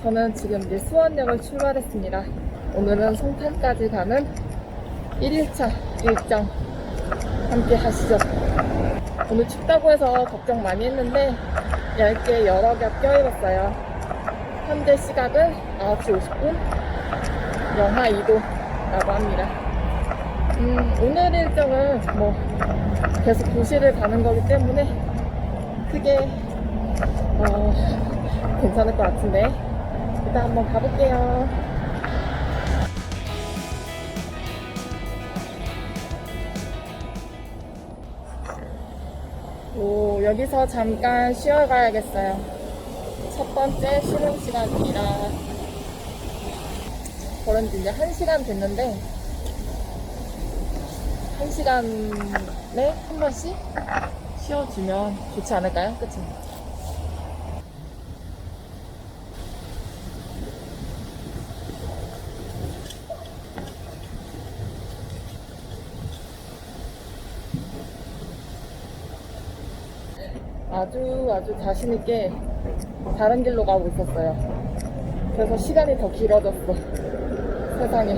저는 지금 이제 수원역을 출발했습니다. 오늘은 송탄까지 가는 1일차 일정 함께 하시죠. 오늘 춥다고 해서 걱정 많이 했는데 얇게 여러 겹 껴입었어요. 현재 시각은 9시 50분, 영하 2도라고 합니다. 오늘 일정은 뭐 계속 도시를 가는 거기 때문에 크게 괜찮을 것 같은데 일단 한번 가볼게요. 여기서 잠깐 쉬어가야겠어요. 첫 번째 쉬는 시간이라 그런 지 이제 1시간 됐는데 1시간에 한 번씩 쉬어주면 좋지 않을까요? 그치? 아주 자신있게 다른 길로 가고 있었어요. 그래서 시간이 더 길어졌어. 세상에.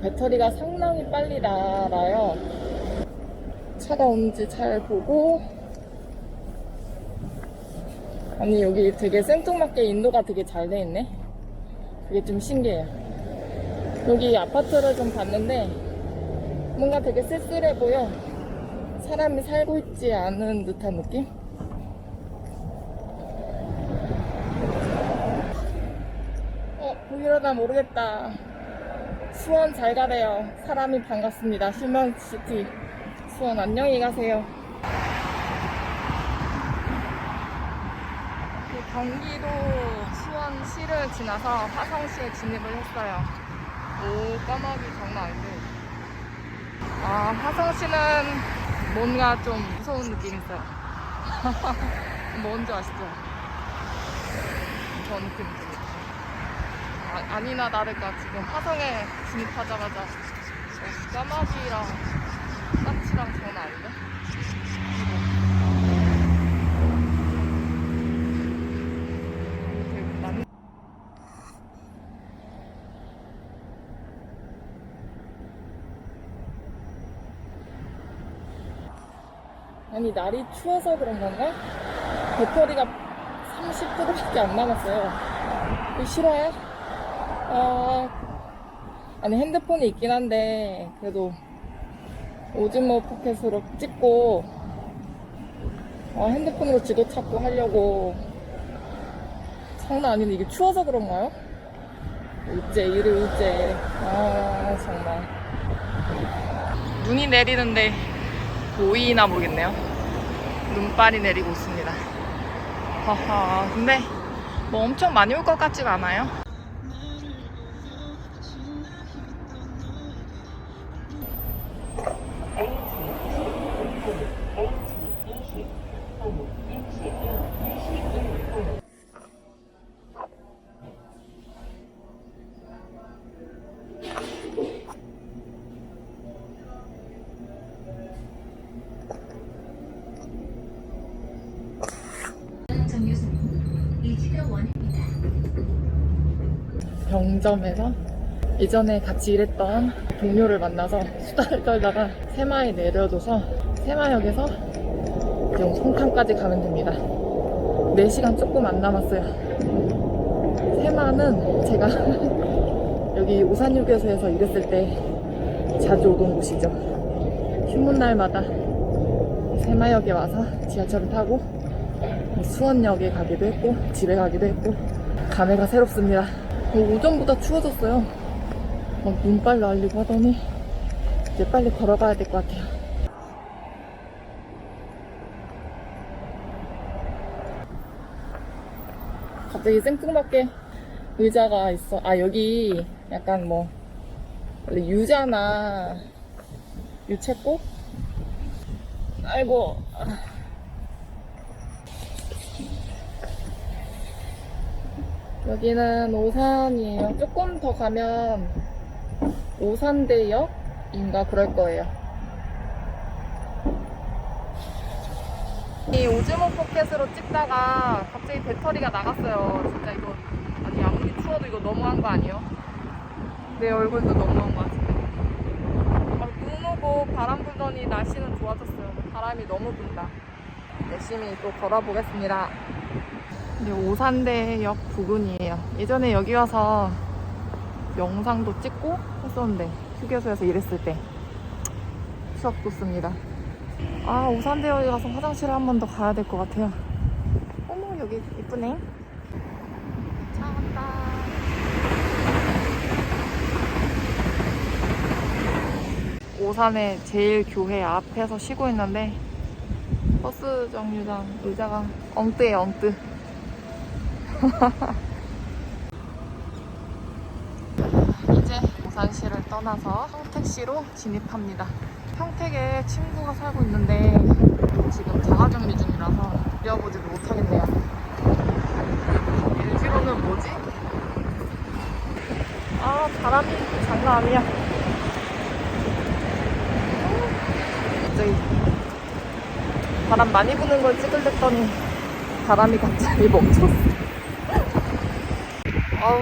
배터리가 상당히 빨리 날아요. 차가 오는지 잘 보고. 아니 여기 되게 생뚱맞게 인도가 되게 잘 돼 있네. 그게 좀 신기해요. 여기 아파트를 좀 봤는데 뭔가 되게 쓸쓸해 보여. 사람이 살고 있지 않은 듯한 느낌? 이러다 모르겠다. 수원 잘 가래요. 사람이 반갑습니다. 휴먼시티 수원 안녕히 가세요. 경기도 수원시를 지나서 화성시에 진입을 했어요. 까마귀 장난 아닌데. 화성시는 뭔가 좀 무서운 느낌이 있어요. 뭔지 아시죠? 그런 느낌 있어요. 아니나 다를까 지금 화성에 진입하자마자 까마귀랑 까치랑 장난 아닌데? 아니 날이 추워서 그런 건가? 배터리가 30%밖에 안 남았어요. 이거 싫어요? 아니 핸드폰이 있긴 한데 그래도 오즈모 포켓으로 찍고 핸드폰으로 지도 찾고 하려고. 장난 아닌데 이게 추워서 그런가요? 일제 정말 눈이 내리는데 보이나 모르겠네요. 눈발이 내리고 있습니다. 근데 뭐 엄청 많이 올 것 같지가 않아요. 병점에서 예전에 같이 일했던 동료를 만나서 수다를 떨다가 세마에 내려줘서 세마역에서 지금 송탄까지 가면 됩니다. 4시간 조금 안 남았어요. 세마는 제가 여기 오산휴게소에서 일했을 때 자주 오던 곳이죠. 휴문 날마다 세마역에 와서 지하철을 타고 수원역에 가기도 했고 집에 가기도 했고 감회가 새롭습니다. 오전보다 추워졌어요. 막 눈발 날리고 하더니 이제 빨리 걸어가야 될 것 같아요. 갑자기 생뚱맞게 의자가 있어. 여기 약간 뭐 원래 유자나 유채꽃? 아이고. 여기는 오산이에요. 조금 더 가면 오산대역인가 그럴 거예요. 이 오즈모 포켓으로 찍다가 갑자기 배터리가 나갔어요. 진짜 이거 아니 아무리 추워도 이거 너무한 거 아니에요? 내 얼굴도 너무한 거 같은데. 막 눈 오고 바람 불더니 날씨는 좋아졌어요. 바람이 너무 분다. 열심히 또 걸어보겠습니다. 이제 오산대역 부근이에요. 예전에 여기 와서 영상도 찍고 했었는데 휴게소에서 일했을 때 추억 돋습니다. 아, 오산대역에 가서 화장실을 한 번 더 가야 될 것 같아요. 어머, 여기 이쁘네. 차 온다. 오산의 제일교회 앞에서 쉬고 있는데 버스 정류장 의자가 엉뜨예요, 엉뜨. 이제 오산시를 떠나서 평택시로 진입합니다. 평택에 친구가 살고 있는데 지금 자가격리 중이라서 내려보지도 못하겠네요. 일지로는 뭐지? 아, 바람이 장난 아니야. 갑자기 바람 많이 부는 걸 찍으려더니 바람이 갑자기 멈췄어. 아우,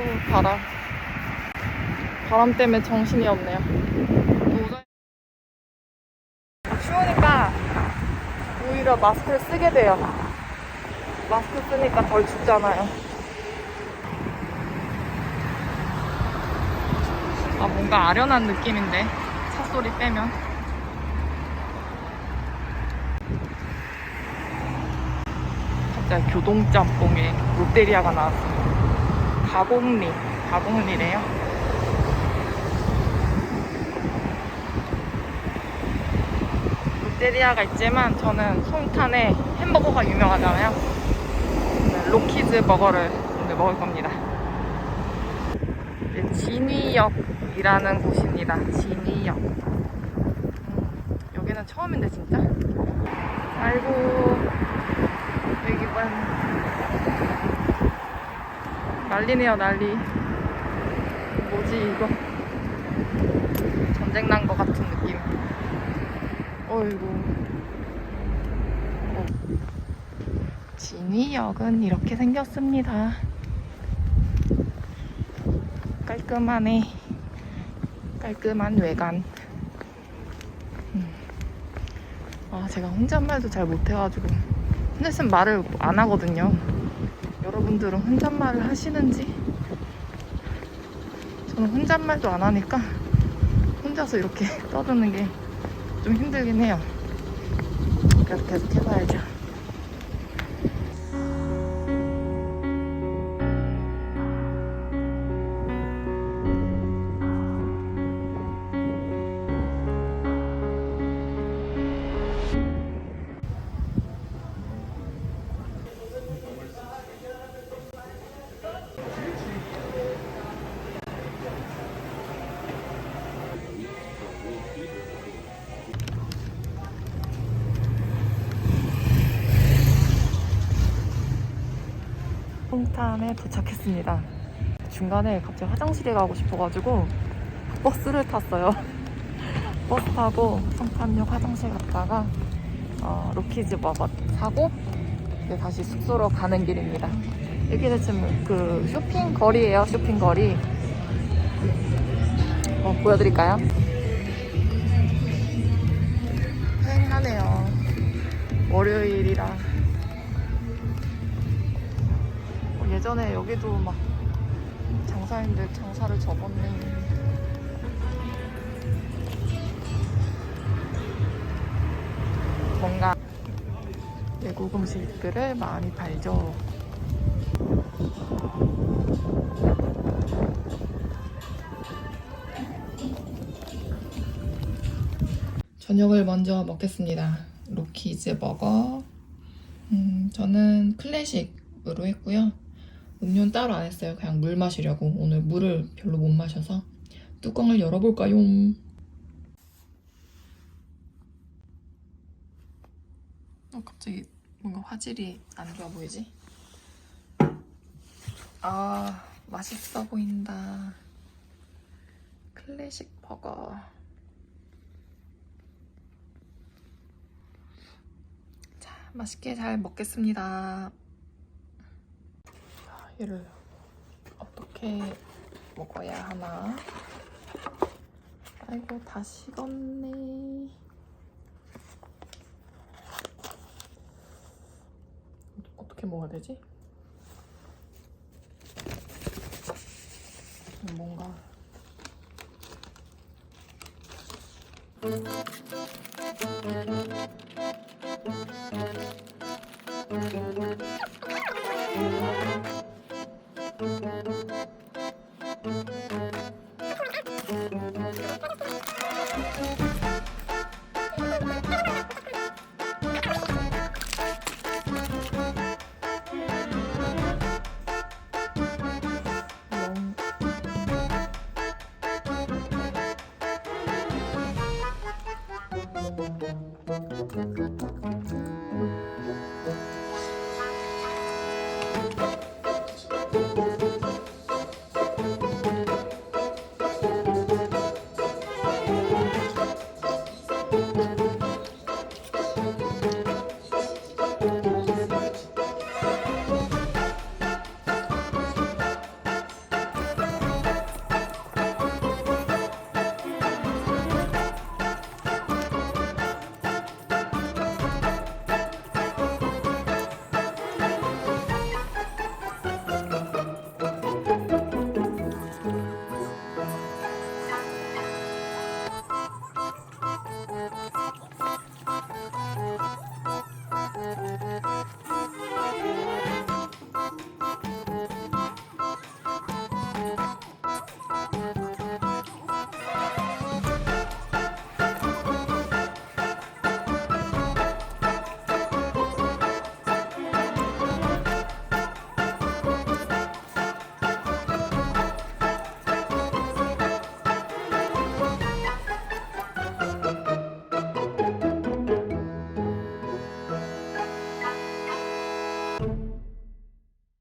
바람 때문에 정신이 없네요. 추우니까 오히려 마스크를 쓰게 돼요. 마스크 쓰니까 덜 춥잖아요. 아, 뭔가 아련한 느낌인데 차 소리 빼면. 갑자기 교동짬뽕에 롯데리아가 나왔어요. 가공리래요. 롯데리아가 있지만 저는 송탄에 햄버거가 유명하잖아요. 로키즈 버거를 오늘 먹을 겁니다. 진위역이라는 곳입니다. 진위역. 여기는 처음인데 진짜? 아이고, 여기 봐. 난리네요, 난리. 뭐지 이거? 전쟁 난 것 같은 느낌. 어이구. 진위역은 이렇게 생겼습니다. 깔끔하네. 깔끔한 외관. 아, 제가 혼잣말도 잘 못해가지고 혼자 있으면 말을 안 하거든요. 여러분들은 혼잣말을 하시는지? 저는 혼잣말도 안 하니까 혼자서 이렇게 떠드는 게 좀 힘들긴 해요. 그래서 계속 해봐야죠. 송탄에 도착했습니다. 중간에 갑자기 화장실에 가고 싶어가지고 버스를 tas어요. 버스 타고 송탄역 화장실 갔다가 로키즈 버거 사고 이제 다시 숙소로 가는 길입니다. 여기는 지금 그 쇼핑 거리예요. 쇼핑 거리. 보여드릴까요? 휑하네요. 월요일이라. 예전에 여기도 막 장사인들 장사를 접었네. 뭔가 외국 음식들을 많이 팔죠. 저녁을 먼저 먹겠습니다. 로키즈 버거. 저는 클래식으로 했고요. 음료는 따로 안 했어요. 그냥 물 마시려고. 오늘 물을 별로 못 마셔서. 뚜껑을 열어볼까요? 갑자기 뭔가 화질이 안 좋아 보이지? 아, 맛있어 보인다. 클래식 버거. 자, 맛있게 잘 먹겠습니다. 얘를 어떻게 먹어야 하나? 아이고 다 식었네. 어떻게 먹어야 되지? 뭔가